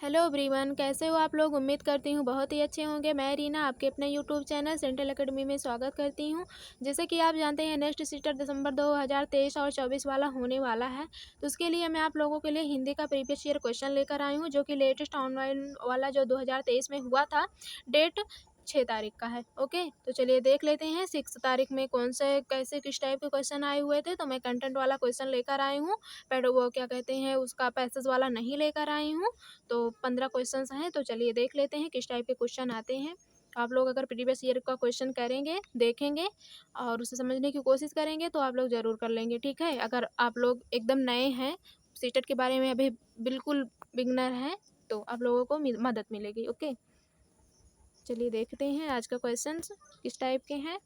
Hello everyone, कैसे हो आप लोग। उम्मीद करती हूँ बहुत ही अच्छे होंगे। मैं रीना आपके अपने यूट्यूब चैनल सेंट्रल एकेडमी में स्वागत करती हूँ। जैसे कि आप जानते हैं नेक्स्ट सीटर दिसंबर 2023 और 24 वाला होने वाला है। तो उसके लिए मैं आप लोगों के लिए हिंदी का प्रीवियस ईयर क्वेश्चन लेकर आई हूँ, जो कि लेटेस्ट ऑनलाइन वाला जो 2023 में हुआ था। डेट 6 तारीख का है। ओके, तो चलिए देख लेते हैं 6 तारीख में कौन से कैसे किस टाइप के क्वेश्चन आए हुए थे। तो मैं कंटेंट वाला क्वेश्चन लेकर आई हूँ, पर वो क्या कहते हैं उसका पैसेज वाला नहीं लेकर आई हूँ। तो 15 क्वेश्चंस हैं, तो चलिए देख लेते हैं किस टाइप के क्वेश्चन आते हैं। आप लोग अगर प्रीवियस ईयर का क्वेश्चन करेंगे, देखेंगे और उसे समझने की कोशिश करेंगे तो आप लोग ज़रूर कर लेंगे, ठीक है। अगर आप लोग एकदम नए हैं, सीटेट के बारे में अभी बिल्कुल बिगनर हैं, तो आप लोगों को मदद मिलेगी। ओके, चलिए देखते हैं आज का क्वेश्चन किस टाइप के हैं।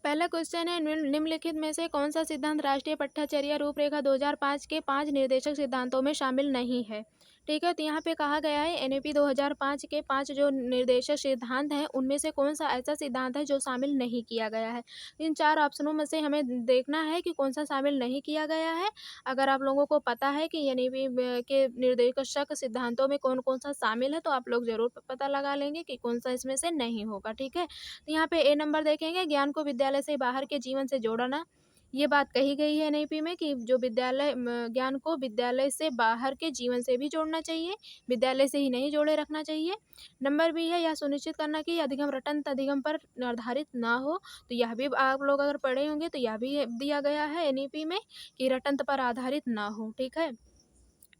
पहला क्वेश्चन है, निम्नलिखित में से कौन सा सिद्धांत राष्ट्रीय पट्टाचर्या रूपरेखा 2005 के 5 निर्देशक सिद्धांतों में शामिल नहीं है। ठीक है, तो यहाँ पे कहा गया है एनईपी 2005 के 5 जो निर्देशक सिद्धांत हैं, उनमें से कौन सा ऐसा सिद्धांत है जो शामिल नहीं किया गया है। इन 4 ऑप्शनों में से हमें देखना है कि कौन सा शामिल नहीं किया गया है। अगर आप लोगों को पता है कि एनईपी के निर्देशक सिद्धांतों में कौन कौन सा शामिल है, तो आप लोग ज़रूर पता लगा लेंगे कि कौन सा इसमें से नहीं होगा। ठीक है, तो यहाँ पे ए नंबर देखेंगे, ज्ञान को विद्यालय से बाहर के जीवन से जोड़ना। ये बात कही गई है एनईपी में कि जो ज्ञान को विद्यालय से बाहर के जीवन से भी जोड़ना चाहिए, विद्यालय से ही नहीं जोड़े रखना चाहिए। नंबर बी है, यह सुनिश्चित करना कि अधिगम रटंत अधिगम पर निर्धारित ना हो। तो यह भी आप लोग अगर पढ़े होंगे तो यह भी दिया गया है एनईपी में कि रटंत पर आधारित ना हो। ठीक है,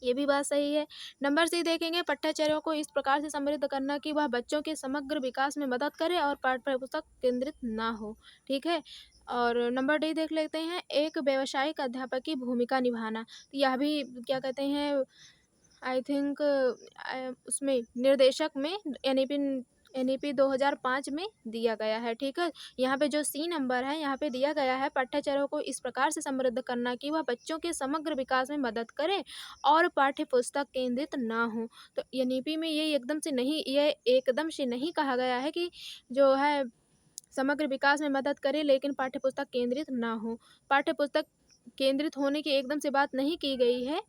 ये भी बात सही है। नंबर सी देखेंगे, पट्टाचर्या को इस प्रकार से समृद्ध करना कि वह बच्चों के समग्र विकास में मदद करे और पाठ्य पुस्तक केंद्रित ना हो। ठीक है, और नंबर डी देख लेते हैं, एक व्यावसायिक अध्यापक की भूमिका निभाना। तो यह भी क्या कहते हैं, आई थिंक उसमें निर्देशक में एनईपी 2005 में दिया गया है। ठीक है, यहाँ पे जो सी नंबर है, यहाँ पे दिया गया है पट्टाचर्या को इस प्रकार से समृद्ध करना कि वह बच्चों के समग्र विकास में मदद करे और पाठ्य पुस्तक केंद्रित ना हो। तो एनईपी में ये एकदम से नहीं कहा गया है कि जो है समग्र विकास में मदद करे लेकिन पाठ्य पुस्तक केंद्रित ना हो। पाठ्य पुस्तक केंद्रित होने की एकदम से बात नहीं की गई है,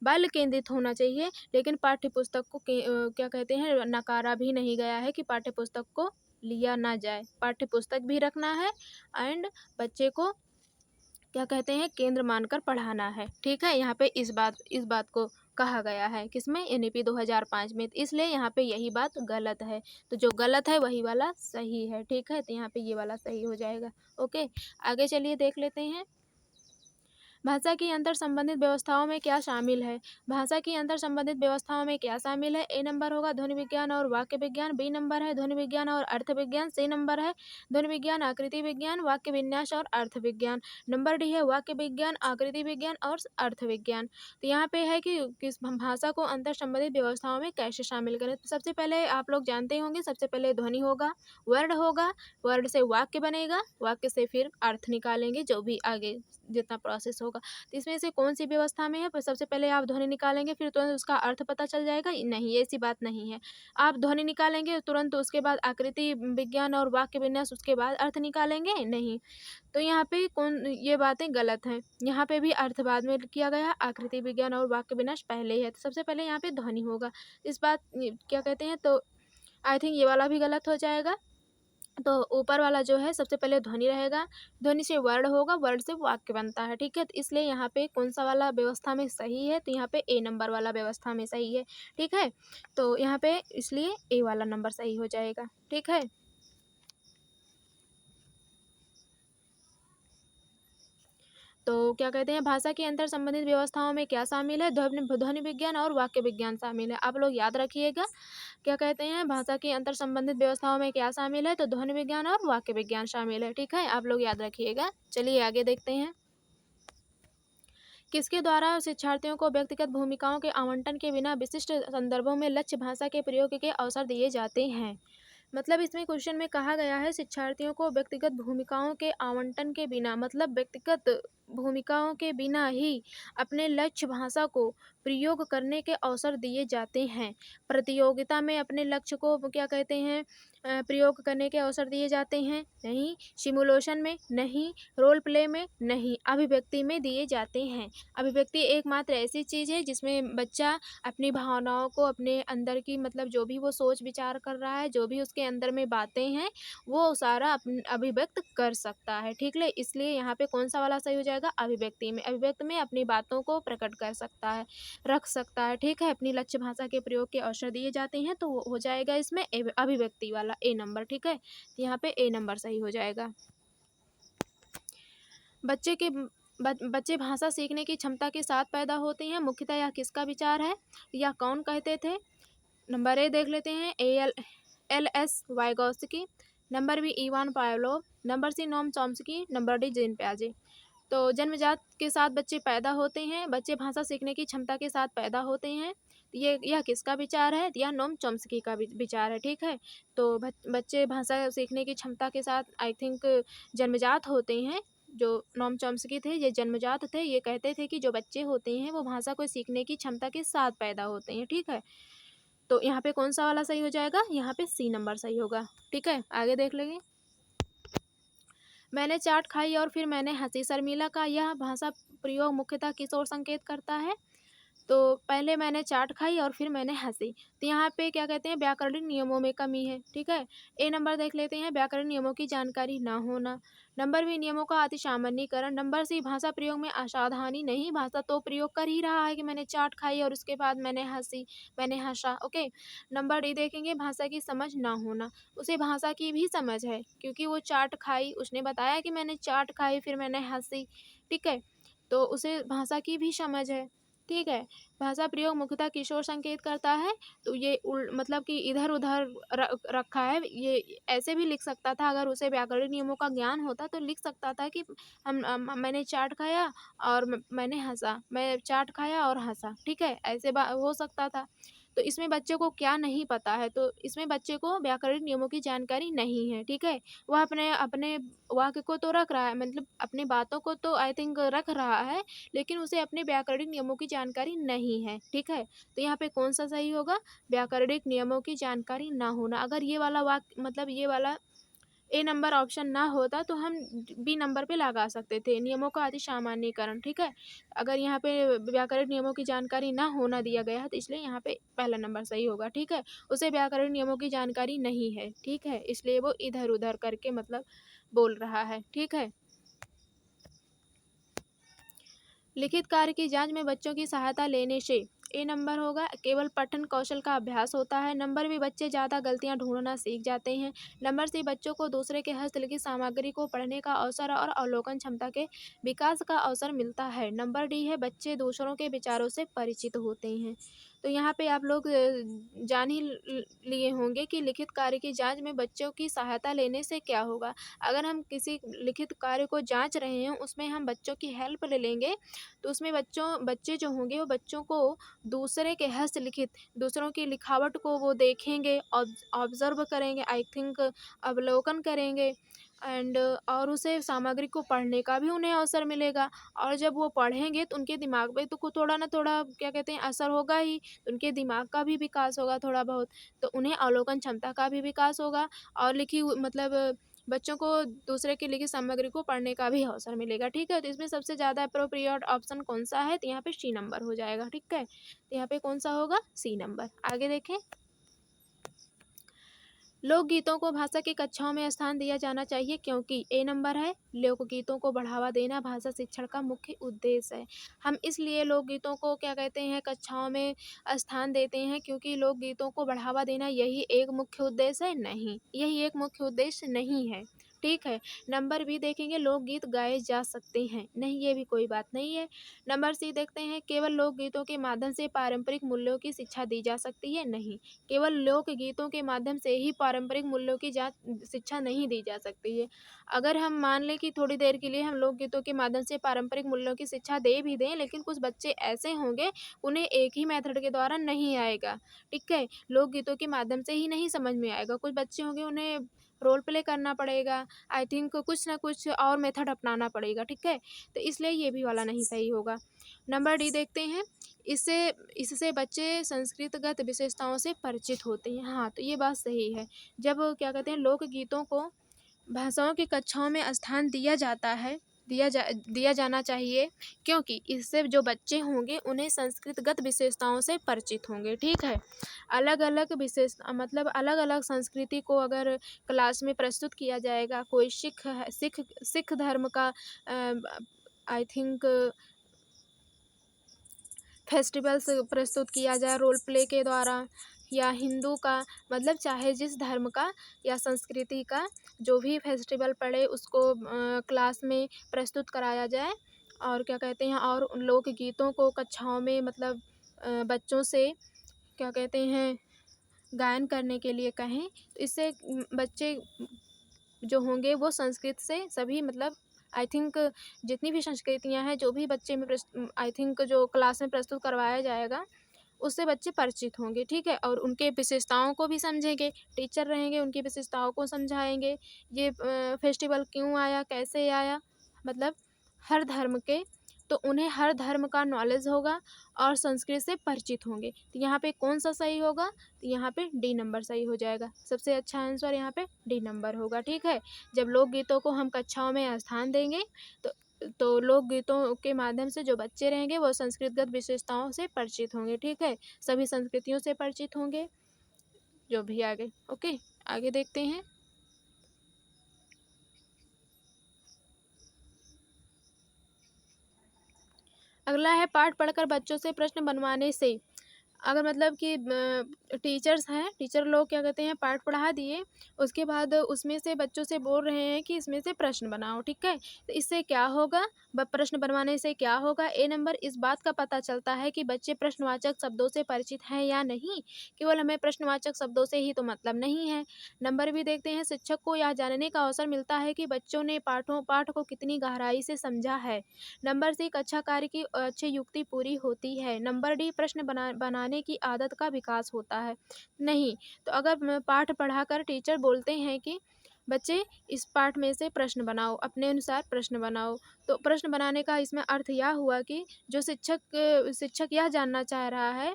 बाल केंद्रित होना चाहिए, लेकिन पाठ्य पुस्तक को क्या कहते हैं नकारा भी नहीं गया है कि पाठ्य पुस्तक को लिया ना जाए। पाठ्य पुस्तक भी रखना है एंड बच्चे को क्या कहते हैं केंद्र मानकर पढ़ाना है। ठीक है, यहाँ पे इस बात को कहा गया है किसमें, एनईपी 2005 में। इसलिए यहाँ पे यही बात गलत है, तो जो गलत है वही वाला सही है। ठीक है, तो यहाँ पे ये वाला सही हो जाएगा। ओके, आगे चलिए देख लेते हैं, भाषा की अंतर संबंधित व्यवस्थाओं में क्या शामिल है। भाषा की अंतर संबंधित व्यवस्थाओं में क्या शामिल है। ए नंबर होगा ध्वनि विज्ञान और वाक्य विज्ञान, बी नंबर है ध्वनि विज्ञान और अर्थ विज्ञान, सी नंबर है ध्वनि विज्ञान आकृति विज्ञान, वाक्य विन्यास और अर्थ विज्ञान, नंबर डी है वाक्य विज्ञान आकृति विज्ञान और अर्थ विज्ञान। तो यहाँ पे है कि किस भाषा को अंतर संबंधित व्यवस्थाओं में कैसे शामिल करें। तो सबसे पहले आप लोग जानते होंगे, सबसे पहले ध्वनि होगा, वर्ड होगा, वर्ड से वाक्य बनेगा, वाक्य से फिर अर्थ निकालेंगे, जो भी आगे जितना प्रोसेस होगा। तो इसमें से कौन सी व्यवस्था में है, पर सबसे पहले आप ध्वनि निकालेंगे फिर तुरंत उसका अर्थ पता चल जाएगा। नहीं, ऐसी बात नहीं है। आप ध्वनि निकालेंगे तुरंत उसके बाद आकृति विज्ञान और वाक्य विन्यास उसके बाद अर्थ निकालेंगे, नहीं। तो यहाँ पे ये बातें गलत हैं। यहाँ पे भी अर्थ बाद में किया गया, आकृति विज्ञान और वाक्य विन्यास पहले ही है। तो सबसे पहले यहाँ पे ध्वनि होगा। इस बात क्या कहते हैं, तो आई थिंक ये वाला भी गलत हो जाएगा। तो ऊपर वाला जो है सबसे पहले ध्वनि रहेगा, ध्वनि से वर्ड होगा, वर्ड से वाक्य बनता है। ठीक है, तो इसलिए यहाँ पे कौन सा वाला व्यवस्था में सही है, तो यहाँ पे ए नंबर वाला व्यवस्था में सही है। ठीक है, तो यहाँ पे इसलिए ए वाला नंबर सही हो जाएगा। ठीक है, तो क्या कहते हैं भाषा की अंतर संबंधित व्यवस्थाओं में क्या शामिल है, ध्वनि विज्ञान और वाक्य विज्ञान शामिल है। आप लोग याद रखिएगा, क्या कहते हैं भाषा की अंतर संबंधित व्यवस्थाओं में क्या शामिल है, तो ध्वनि विज्ञान और वाक्य विज्ञान शामिल है। ठीक है, आप लोग याद रखिएगा। चलिए आगे देखते हैं, किसके द्वारा शिक्षार्थियों को व्यक्तिगत भूमिकाओं के आवंटन के बिना विशिष्ट संदर्भों में लक्ष्य भाषा के प्रयोग के अवसर दिए जाते हैं। मतलब इसमें क्वेश्चन में कहा गया है शिक्षार्थियों को व्यक्तिगत भूमिकाओं के आवंटन के बिना, मतलब व्यक्तिगत भूमिकाओं के बिना ही अपने लक्ष्य भाषा को प्रयोग करने के अवसर दिए जाते हैं। प्रतियोगिता में अपने लक्ष्य को क्या कहते हैं प्रयोग करने के अवसर दिए जाते हैं? नहीं। सिमुलेशन में? नहीं। रोल प्ले में? नहीं। अभिव्यक्ति में दिए जाते हैं। अभिव्यक्ति एकमात्र ऐसी चीज़ है जिसमें बच्चा अपनी भावनाओं को, अपने अंदर की मतलब जो भी वो सोच विचार कर रहा है, जो भी उसके अंदर में बातें हैं, वो सारा अभिव्यक्त कर सकता है। ठीक है, इसलिए यहाँ पे कौन सा वाला सही हो जाएगा? अभिव्यक्ति में। अभिव्यक्त में अपनी बातों को प्रकट कर सकता है, रख सकता है। ठीक है, अपनी लक्ष्य भाषा के प्रयोग के अवसर दिए जाते हैं, तो हो जाएगा इसमें अभिव्यक्ति वाला ए नंबर। ठीक है, तो यहाँ पे ए नंबर सही हो जाएगा। बच्चे भाषा सीखने की क्षमता के साथ पैदा होते हैं, मुख्यतः यह किसका विचार है या कौन कहते थे? नंबर ए देख लेते हैं, L S Vygotsky. Number B Ivan Pavlov. Number C Noam Chomsky. Number D Jean पियाजे। तो जन्मजात के साथ बच्चे पैदा होते हैं, बच्चे भाषा सीखने की क्षमता के साथ पैदा होते हैं। यह किसका विचार है? यह नोम चॉम्स्की का विचार है। ठीक है, तो बच्चे भाषा सीखने की क्षमता के साथ आई थिंक जन्मजात होते हैं। जो नोम चॉम्स्की थे ये जन्मजात थे, ये कहते थे कि जो बच्चे होते हैं वो भाषा को सीखने की क्षमता के साथ पैदा होते हैं। ठीक है, तो यहाँ पे कौन सा वाला सही हो जाएगा? यहाँ पे सी नंबर सही होगा। ठीक है, आगे देख लेंगे। मैंने चाट खाई और फिर मैंने हंसी। शर्मिला का यह भाषा प्रयोग मुख्यतः किस ओर संकेत करता है? तो पहले मैंने चाट खाई और फिर मैंने हंसी, तो यहाँ पे क्या कहते हैं? व्याकरणिक नियमों में कमी है। ठीक है, ए नंबर देख लेते हैं, व्याकरण नियमों की जानकारी ना होना। नंबर बी, नियमों का अति सामान्यीकरण। नंबर सी, भाषा प्रयोग में असावधानी। नहीं, भाषा तो प्रयोग कर ही रहा है कि मैंने चाट खाई और उसके बाद मैंने हंसी, मैंने हंसा। ओके, नंबर डी देखेंगे, भाषा की समझ ना होना। उसे भाषा की भी समझ है क्योंकि वो चाट खाई, उसने बताया कि मैंने चाट खाई फिर मैंने हंसी। ठीक है, तो उसे भाषा की भी समझ है। ठीक है, भाषा प्रयोग मुख्यतः किशोर संकेत करता है, तो ये मतलब कि इधर उधर रखा है। ये ऐसे भी लिख सकता था, अगर उसे व्याकरण नियमों का ज्ञान होता तो लिख सकता था कि मैंने चाट खाया और मैंने हंसा, मैं चाट खाया और हंसा। ठीक है, ऐसे हो सकता था। तो इसमें बच्चे को क्या नहीं पता है? तो इसमें बच्चे को व्याकरण नियमों की जानकारी नहीं है। ठीक है, वह अपने अपने वाक्य को तो रख रहा है, मतलब अपनी बातों को तो आई थिंक रख रहा है, लेकिन उसे अपने व्याकरणिक नियमों की जानकारी नहीं है। ठीक है, तो यहाँ पे कौन सा सही होगा? व्याकरणिक नियमों की जानकारी ना होना। अगर ये वाला वाक्य मतलब ये वाला ए नंबर ऑप्शन ना होता तो हम बी नंबर पे लगा सकते थे, नियमों का अति सामान्यीकरण। ठीक है, अगर यहाँ पे व्याकरण नियमों की जानकारी ना होना दिया गया है तो इसलिए यहाँ पे पहला नंबर सही होगा। ठीक है, उसे व्याकरण नियमों की जानकारी नहीं है। ठीक है, इसलिए वो इधर उधर करके मतलब बोल रहा है। ठीक है, लिखित कार्य की जांच में बच्चों की सहायता लेने से ए नंबर होगा, केवल पठन कौशल का अभ्यास होता है। नंबर भी, बच्चे ज़्यादा गलतियां ढूंढना सीख जाते हैं। नंबर सी, बच्चों को दूसरे के हस्तलिखित सामग्री को पढ़ने का अवसर और अवलोकन क्षमता के विकास का अवसर मिलता है। नंबर डी है, बच्चे दूसरों के विचारों से परिचित होते हैं। तो यहाँ पे आप लोग जान ही लिए होंगे कि लिखित कार्य की जांच में बच्चों की सहायता लेने से क्या होगा। अगर हम किसी लिखित कार्य को जांच रहे हैं, उसमें हम बच्चों की हेल्प ले लेंगे, तो उसमें बच्चे जो होंगे वो बच्चों को दूसरे के हस्तलिखित, दूसरों की लिखावट को वो देखेंगे, ऑब्जर्व करेंगे, आई थिंक अवलोकन करेंगे, एंड और उसे सामग्री को पढ़ने का भी उन्हें अवसर मिलेगा। और जब वो पढ़ेंगे तो उनके दिमाग पे तो थोड़ा ना थोड़ा क्या कहते हैं असर होगा ही, उनके दिमाग का भी विकास होगा थोड़ा बहुत, तो उन्हें अवलोकन क्षमता का भी विकास होगा और मतलब बच्चों को दूसरे की लिखित सामग्री को पढ़ने का भी अवसर मिलेगा। ठीक है, तो इसमें सबसे ज़्यादा अप्रोप्रिएट ऑप्शन कौन सा है? तो यहाँ पे सी नंबर हो जाएगा। ठीक है, तो यहाँ पे कौन सा होगा? C number. आगे देखें, लोकगीतों को भाषा की कक्षाओं में स्थान दिया जाना चाहिए क्योंकि ए नंबर है, लोकगीतों को बढ़ावा देना भाषा शिक्षण का मुख्य उद्देश्य है। हम इसलिए लोकगीतों को क्या कहते हैं कक्षाओं में स्थान देते हैं क्योंकि लोकगीतों को बढ़ावा देना यही एक मुख्य उद्देश्य है? नहीं, यही एक मुख्य उद्देश्य नहीं है। ठीक है, नंबर बी देखेंगे, लोकगीत गाए जा सकते हैं। नहीं, ये भी कोई बात नहीं है। नंबर सी देखते हैं, केवल लोकगीतों के माध्यम से पारंपरिक मूल्यों की शिक्षा दी जा सकती है। नहीं, केवल लोकगीतों के माध्यम से ही पारंपरिक मूल्यों की शिक्षा नहीं दी जा सकती है। अगर हम मान लें कि थोड़ी देर के लिए हम लोकगीतों के माध्यम से पारंपरिक मूल्यों की शिक्षा दे भी दें, लेकिन कुछ बच्चे ऐसे होंगे उन्हें एक ही मेथड के द्वारा नहीं आएगा। ठीक है, लोकगीतों के माध्यम से ही नहीं समझ में आएगा। कुछ बच्चे होंगे उन्हें रोल प्ले करना पड़ेगा, आई थिंक कुछ ना कुछ और मेथड अपनाना पड़ेगा, ठीक है। तो इसलिए ये भी वाला नहीं सही होगा। नंबर डी देखते हैं, इससे इससे बच्चे संस्कृतगत विशेषताओं से परिचित होते हैं। हाँ, तो ये बात सही है। जब क्या कहते हैं, लोकगीतों को भाषाओं की कक्षाओं में स्थान दिया जाता है, दिया जाना चाहिए, क्योंकि इससे जो बच्चे होंगे उन्हें संस्कृतगत विशेषताओं से परिचित होंगे, ठीक है। अलग अलग विशेष मतलब अलग अलग संस्कृति को अगर क्लास में प्रस्तुत किया जाएगा, कोई सिख धर्म का आई थिंक फेस्टिवल्स प्रस्तुत किया जाए रोल प्ले के द्वारा, या हिंदू का, मतलब चाहे जिस धर्म का या संस्कृति का जो भी फेस्टिवल पड़े उसको क्लास में प्रस्तुत कराया जाए। और क्या कहते हैं, और उन लोकगीतों को कक्षाओं में मतलब बच्चों से क्या कहते हैं गायन करने के लिए कहें, तो इससे बच्चे जो होंगे वो संस्कृत से सभी मतलब आई थिंक जितनी भी संस्कृतियाँ हैं, जो भी बच्चे में आई थिंक जो क्लास में प्रस्तुत करवाया जाएगा उससे बच्चे परिचित होंगे, ठीक है। और उनके विशेषताओं को भी समझेंगे, टीचर रहेंगे उनकी विशेषताओं को समझाएंगे, ये फेस्टिवल क्यों आया, कैसे आया, मतलब हर धर्म के, तो उन्हें हर धर्म का नॉलेज होगा और संस्कृत से परिचित होंगे। तो यहाँ पे कौन सा सही होगा, तो यहाँ पे डी नंबर सही हो जाएगा। सबसे अच्छा आंसर यहाँ पे डी नंबर होगा, ठीक है। जब लोकगीतों को हम कक्षाओं में स्थान देंगे तो लोकगीतों के माध्यम से जो बच्चे रहेंगे वो संस्कृतगत विशेषताओं से परिचित होंगे, ठीक है। सभी संस्कृतियों से परिचित होंगे जो भी आगे। ओके, आगे देखते हैं। अगला है, पाठ पढ़कर बच्चों से प्रश्न बनवाने से। अगर मतलब कि टीचर्स हैं, टीचर लोग क्या कहते हैं, पाठ पढ़ा दिए, उसके बाद उसमें से बच्चों से बोल रहे हैं कि इसमें से प्रश्न बनाओ, ठीक है। तो इससे क्या होगा, प्रश्न बनवाने से क्या होगा, ए नंबर, इस बात का पता चलता है कि बच्चे प्रश्नवाचक शब्दों से परिचित हैं या नहीं। केवल हमें प्रश्नवाचक शब्दों से ही तो मतलब नहीं है। नंबर भी देखते हैं, शिक्षक को यह जानने का अवसर मिलता है कि बच्चों ने पाठ को कितनी गहराई से समझा है। नंबर सी, कक्षा कार्य की अच्छी युक्ति पूरी होती है। नंबर डी, प्रश्न बनाने की आदत का विकास होता है। नहीं, तो अगर पाठ पढ़ाकर टीचर बोलते हैं कि बच्चे इस पाठ में से प्रश्न बनाओ, अपने अनुसार प्रश्न बनाओ, तो प्रश्न बनाने का इसमें अर्थ यह हुआ कि जो शिक्षक यह जानना चाह रहा है,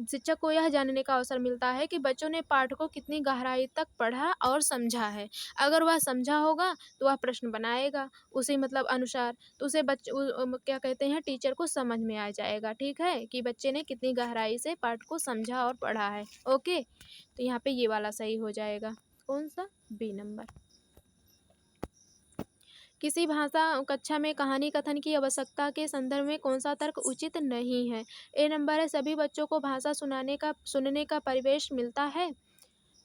शिक्षक को यह जानने का अवसर मिलता है कि बच्चों ने पाठ को कितनी गहराई तक पढ़ा और समझा है। अगर वह समझा होगा तो वह प्रश्न बनाएगा उसी मतलब अनुसार, तो उसे क्या कहते हैं, टीचर को समझ में आ जाएगा, ठीक है, कि बच्चे ने कितनी गहराई से पाठ को समझा और पढ़ा है। ओके, तो यहाँ पे ये वाला सही हो जाएगा। कौन सा, बी नंबर। किसी भाषा कक्षा में कहानी कथन की आवश्यकता के संदर्भ में कौन सा तर्क उचित नहीं है। ए नंबर है, सभी बच्चों को भाषा सुनने का परिवेश मिलता है।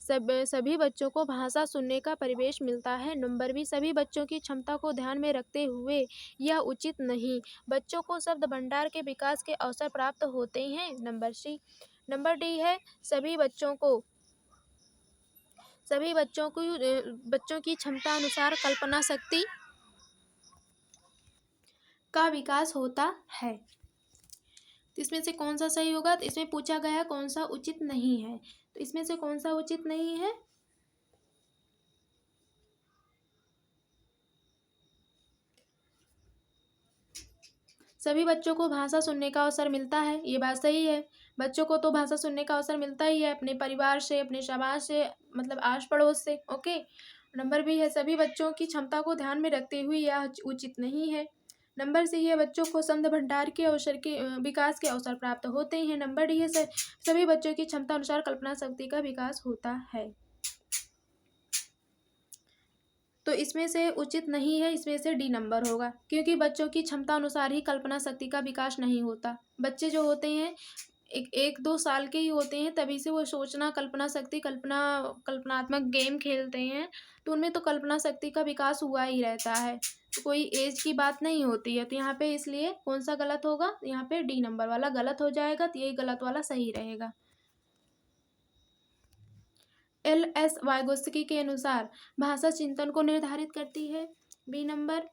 सभी बच्चों को भाषा सुनने का परिवेश मिलता है। नंबर बी, सभी बच्चों की क्षमता को ध्यान में रखते हुए यह उचित नहीं। बच्चों को शब्द भंडार के विकास के अवसर प्राप्त होते हैं। Number C. नंबर डी है, सभी बच्चों की क्षमता अनुसार कल्पना शक्ति का विकास होता है। तो इसमें से कौन सा सही होगा, तो इसमें पूछा गया है कौन सा उचित नहीं है, तो इसमें से कौन सा उचित नहीं है, सभी बच्चों को भाषा सुनने का अवसर मिलता है, ये बात सही है। बच्चों को तो भाषा सुनने का अवसर मिलता ही है अपने परिवार से, अपने समाज से, मतलब आस पड़ोस से। ओके, नंबर बी है, सभी बच्चों की क्षमता को ध्यान में रखते हुए यह उचित नहीं है। नंबर सी है, बच्चों को शब्द भंडार के विकास के अवसर प्राप्त होते हैं। नंबर डी है, सभी बच्चों की क्षमता अनुसार कल्पना शक्ति का विकास होता है। तो इसमें से उचित नहीं है, इसमें से डी नंबर होगा, क्योंकि बच्चों की क्षमता अनुसार ही कल्पना शक्ति का विकास नहीं होता। बच्चे जो होते हैं एक दो साल के ही होते हैं, तभी से वो सोचना, कल्पना शक्ति, कल्पनात्मक गेम खेलते हैं, तो उनमें तो कल्पना शक्ति का विकास हुआ ही रहता है, तो कोई एज की बात नहीं होती है। तो यहाँ पे इसलिए कौन सा गलत होगा, यहाँ पे डी नंबर वाला गलत हो जाएगा, तो यही गलत वाला सही रहेगा। एल.एस. वाइगोत्स्की के अनुसार भाषा चिंतन को निर्धारित करती है। बी नंबर,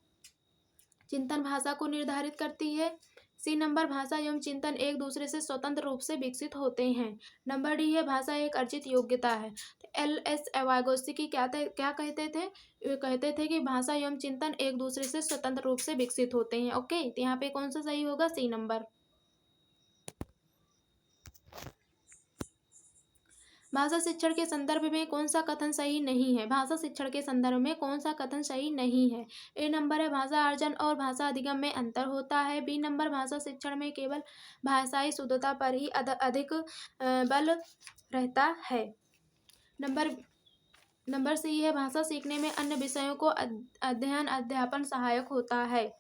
चिंतन भाषा को निर्धारित करती है। सी नंबर भाषा एवं चिंतन एक दूसरे से स्वतंत्र रूप से विकसित होते हैं। नंबर डी है भाषा एक अर्जित योग्यता है। एल.एस. वाइगोत्स्की क्या कहते थे? वे कहते थे कि भाषा एवं चिंतन एक दूसरे से स्वतंत्र रूप से विकसित होते हैं। ओके, तो यहाँ पे कौन सा सही होगा? C number. भाषा शिक्षण के संदर्भ में कौन सा कथन सही नहीं है? भाषा शिक्षण के संदर्भ में कौन सा कथन सही नहीं है? ए नंबर है भाषा अर्जन और भाषा अधिगम में अंतर होता है। बी नंबर भाषा शिक्षण में केवल भाषाई शुद्धता पर ही अधिक बल रहता है। नंबर सी है भाषा सीखने में अन्य विषयों को अध्ययन अध्यापन सहायक होता है।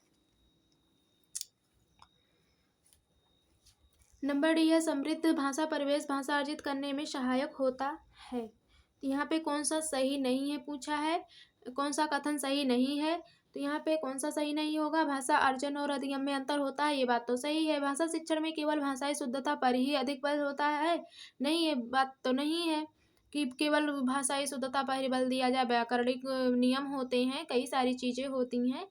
नंबर डी है समृद्ध भाषा परिवेश भाषा अर्जित करने में सहायक होता है। यहाँ पे कौन सा सही नहीं है पूछा है, कौन सा कथन सही नहीं है, तो यहाँ पे कौन सा सही नहीं होगा? भाषा अर्जन और अधिगम में अंतर होता है, ये बात तो सही है। भाषा शिक्षण में केवल भाषाई शुद्धता पर ही अधिक बल होता है, नहीं, ये बात तो नहीं है कि केवल भाषाई शुद्धता पर ही बल दिया जाए। व्याकरणिक नियम होते हैं, कई सारी चीज़ें होती हैं,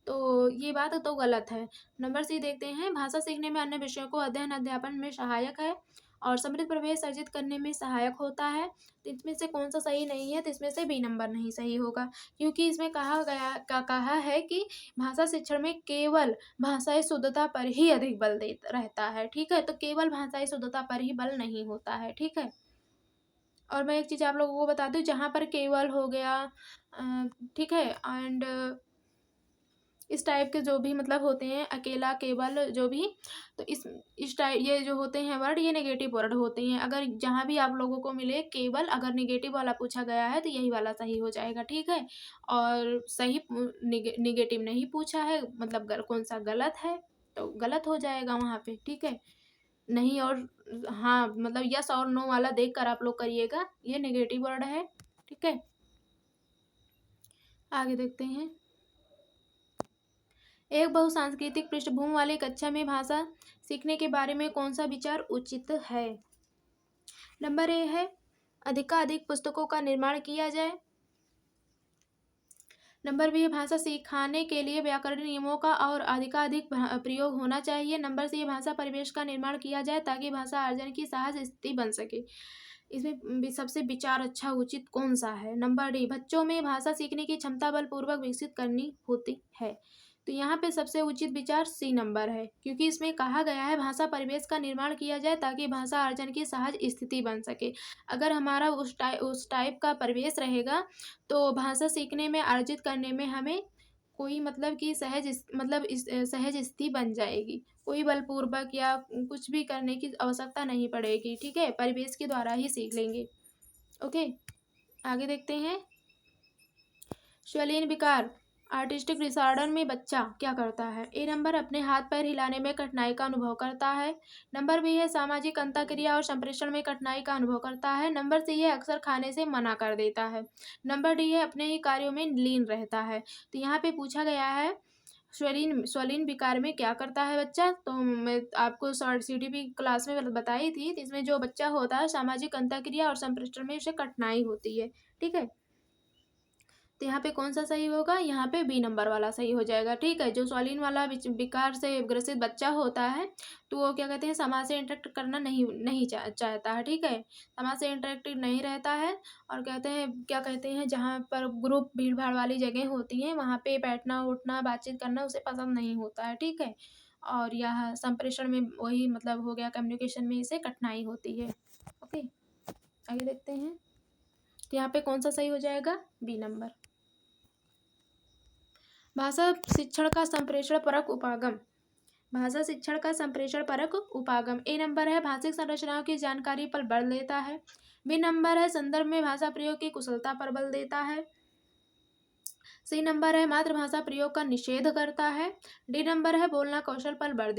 तो ये बात तो गलत है। नंबर सी देखते हैं, भाषा सीखने में अन्य विषयों को अध्ययन अध्यापन में सहायक है और समृद्ध प्रवेश अर्जित करने में सहायक होता है। तो इसमें से कौन सा सही नहीं है? तो इसमें से बी नंबर नहीं सही होगा, क्योंकि इसमें कहा है कि भाषा शिक्षण में केवल भाषाई शुद्धता पर ही अधिक बल रहता है। ठीक है, तो केवल भाषाई शुद्धता पर ही बल नहीं होता है। ठीक है, और मैं एक चीज़ आप लोगों को बता दूँ, जहाँ पर केवल हो गया, ठीक है, एंड इस टाइप के जो भी मतलब होते हैं, अकेला, केवल, जो भी, तो इस टाइप ये जो होते हैं वर्ड, ये नेगेटिव वर्ड होते हैं। अगर जहाँ भी आप लोगों को मिले केवल, अगर नेगेटिव वाला पूछा गया है तो यही वाला सही हो जाएगा। ठीक है, और सही नेगेटिव नहीं पूछा है, मतलब कौन सा गलत है, तो गलत हो जाएगा वहाँ पे। ठीक है, नहीं और हाँ, मतलब यस और नो वाला देख कर आप लोग करिएगा, ये नेगेटिव वर्ड है। ठीक है, आगे देखते हैं। एक बहुसांस्कृतिक पृष्ठभूमि वाली कक्षा में भाषा सीखने के बारे में कौन सा विचार उचित है? नंबर ए है अधिकाधिक पुस्तकों का निर्माण किया जाए। नंबर बी है भाषा सिखाने के लिए व्याकरण नियमों का और अधिकाधिक प्रयोग होना चाहिए। नंबर सी है भाषा परिवेश का निर्माण किया जाए ताकि भाषा अर्जन की सहज स्थिति बन सके। इसमें सबसे विचार अच्छा उचित कौन सा है? नंबर डी, बच्चों में भाषा सीखने की क्षमता बलपूर्वक विकसित करनी होती है। तो यहाँ पे सबसे उचित विचार सी नंबर है, क्योंकि इसमें कहा गया है भाषा परिवेश का निर्माण किया जाए ताकि भाषा अर्जन की सहज स्थिति बन सके। अगर हमारा उस टाइप का परिवेश रहेगा तो भाषा सीखने में, अर्जित करने में हमें कोई मतलब कि सहज स्थिति बन जाएगी, कोई बलपूर्वक या कुछ भी करने की आवश्यकता नहीं पड़ेगी। ठीक है, परिवेश के द्वारा ही सीख लेंगे। ओके, आगे देखते हैं। श्वलीन विकार आर्टिस्टिक डिसऑर्डर में बच्चा क्या करता है? ए नंबर अपने हाथ पैर हिलाने में कठिनाई का अनुभव करता है। नंबर बी है सामाजिक अंतःक्रिया और संप्रेषण में कठिनाई का अनुभव करता है। नंबर सी है अक्सर खाने से मना कर देता है। नंबर डी है अपने ही कार्यों में लीन रहता है। तो यहाँ पे पूछा गया है श्वलीन विकार में क्या करता है बच्चा? तो मैं आपको CDP क्लास में बताई थी। तो इसमें जो बच्चा होता है सामाजिक अंतःक्रिया और संप्रेषण में उसे कठिनाई होती है। ठीक है, तो यहाँ पे कौन सा सही होगा? यहाँ पे बी नंबर वाला सही हो जाएगा। ठीक है, जो श्वलीन वाला विकार से ग्रसित बच्चा होता है तो वो क्या कहते हैं, समाज से इंटरेक्ट करना नहीं चाहता है। ठीक है, समाज से इंटरेक्टिव नहीं रहता है, और क्या कहते हैं जहाँ पर ग्रुप भीड़ भाड़ वाली जगह होती हैं वहाँ पे बैठना उठना बातचीत करना उसे पसंद नहीं होता है। ठीक है, और यह संप्रेषण में वही मतलब हो गया, कम्युनिकेशन में इसे कठिनाई होती है। ओके, आगे देखते हैं। तो यहाँ पे कौन सा सही हो जाएगा? B number. भाषा शिक्षण का संप्रेषण परक उपागम। भाषा शिक्षण का संप्रेषण परक उपागम। ए नंबर है भाषिक संरचनाओं की जानकारी पर बल देता है। बी नंबर है संदर्भ में भाषा प्रयोग की कुशलता पर बल देता है। सी नंबर है मातृभाषा प्रयोग का निषेध करता है। डी नंबर है बोलना कौशल पर बल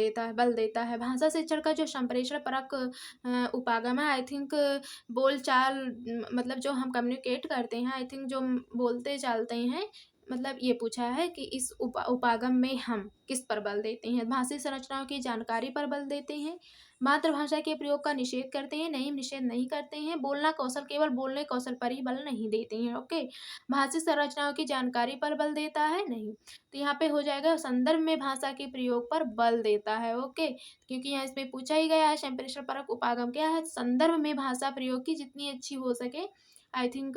देता है। भाषा शिक्षण का जो संप्रेषण परक उपागम है, आई थिंक बोल चाल, मतलब जो हम कम्युनिकेट करते हैं, आई थिंक जो बोलते चालते हैं, मतलब ये पूछा है कि इस उपागम में हम किस पर बल देते हैं? भाषाई संरचनाओं की जानकारी पर बल देते हैं, मातृभाषा के प्रयोग का निषेध करते हैं, नहीं निषेध नहीं करते हैं, बोलना कौशल केवल बोलने कौशल पर ही बल नहीं देते हैं। ओके, भाषाई संरचनाओं की जानकारी पर बल देता है नहीं, तो यहाँ पे हो जाएगा संदर्भ में भाषा के प्रयोग पर बल देता है। ओके, क्योंकि यहाँ इसमें पूछा ही गया है संप्रेषण परक उपागम क्या है, संदर्भ में भाषा प्रयोग की जितनी अच्छी हो सके, आई थिंक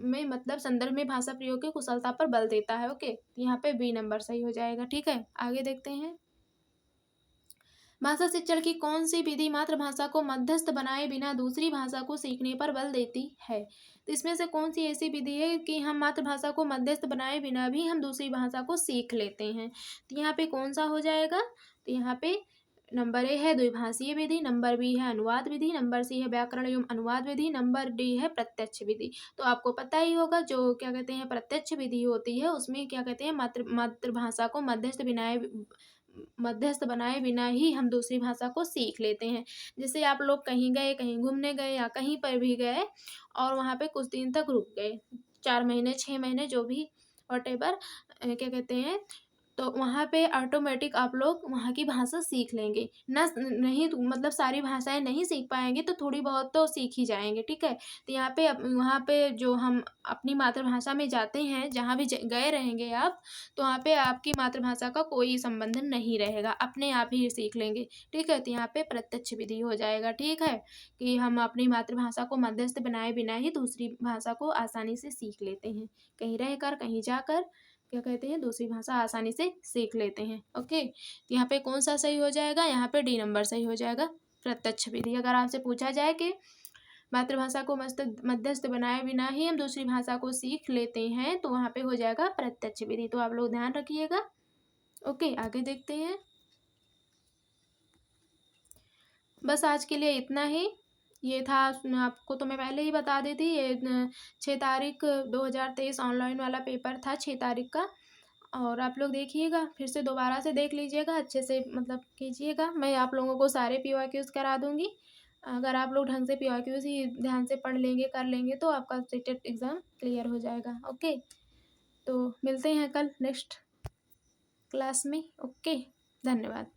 में मतलब संदर्भ में भाषा प्रयोग की कुशलता पर बल देता है। ओके, यहाँ पे बी नंबर सही हो जाएगा। ठीक है, आगे देखते हैं। भाषा शिक्षण की कौन सी विधि मातृभाषा को मध्यस्थ बनाए बिना दूसरी भाषा को सीखने पर बल देती है? तो इसमें से कौन सी ऐसी विधि है कि हम मातृभाषा को मध्यस्थ बनाए बिना भी हम दूसरी भाषा को सीख लेते हैं? तो यहाँ पे कौन सा हो जाएगा? तो यहाँ पे नंबर ए है द्विभाषीय विधि, नंबर बी है अनुवाद विधि, नंबर सी है व्याकरण एवं अनुवाद विधि, नंबर डी है प्रत्यक्ष विधि। तो आपको पता ही होगा जो क्या कहते हैं प्रत्यक्ष विधि होती है उसमें क्या कहते हैं मातृभाषा को मध्यस्थ बनाए बिना ही हम दूसरी भाषा को सीख लेते हैं। जैसे आप लोग कहीं गए, कहीं घूमने गए या कहीं पर भी गए और वहाँ पे कुछ दिन तक रुक गए, 4 महीने 6 महीने जो भी व्हाटएवर क्या कहते हैं, तो वहाँ पे ऑटोमेटिक आप लोग वहाँ की भाषा सीख लेंगे। नहीं तो मतलब सारी भाषाएँ नहीं सीख पाएँगे तो थोड़ी बहुत तो सीख ही जाएँगे, ठीक है? तो यहाँ पे वहाँ पे जो हम अपनी मातृभाषा में जाते हैं, जहाँ भी गए रहेंगे आप, तो वहाँ पे आपकी मातृभाषा का कोई संबंध नहीं रहेगा, अपने आप ही सीख लेंगे, ठीक है? तो यहाँ पे प्रत्यक्ष विधि हो जाएगा, ठीक है? कि हम अपनी मातृभाषा को मध्यस्थ बनाए बिना ही दूसरी भाषा को आसानी से सीख लेते हैं। कहीं रहकर, कहीं जाकर क्या कहते हैं दूसरी भाषा आसानी से सीख लेते हैं। ओके, तो यहाँ पे कौन सा सही हो जाएगा? यहाँ पे डी नंबर सही हो जाएगा, प्रत्यक्ष विधि। अगर आपसे पूछा जाए कि मातृभाषा को मध्यस्थ बनाए बिना ही हम दूसरी भाषा को सीख लेते हैं तो वहाँ पे हो जाएगा प्रत्यक्ष विधि। तो आप लोग ध्यान रखिएगा। ओके, आगे देखते हैं। बस आज के लिए इतना ही। ये था, आपको तो मैं पहले ही बता दी थी, ये 6 तारीख 2023 ऑनलाइन वाला पेपर था 6 तारीख का। और आप लोग देखिएगा, फिर से दोबारा से देख लीजिएगा, अच्छे से मतलब कीजिएगा। मैं आप लोगों को सारे PYQs करा दूँगी। अगर आप लोग ढंग से PYQs ही ध्यान से पढ़ लेंगे, कर लेंगे तो आपका सीटेट एग्ज़ाम क्लियर हो जाएगा। ओके, तो मिलते हैं कल नेक्स्ट क्लास में। ओके, धन्यवाद।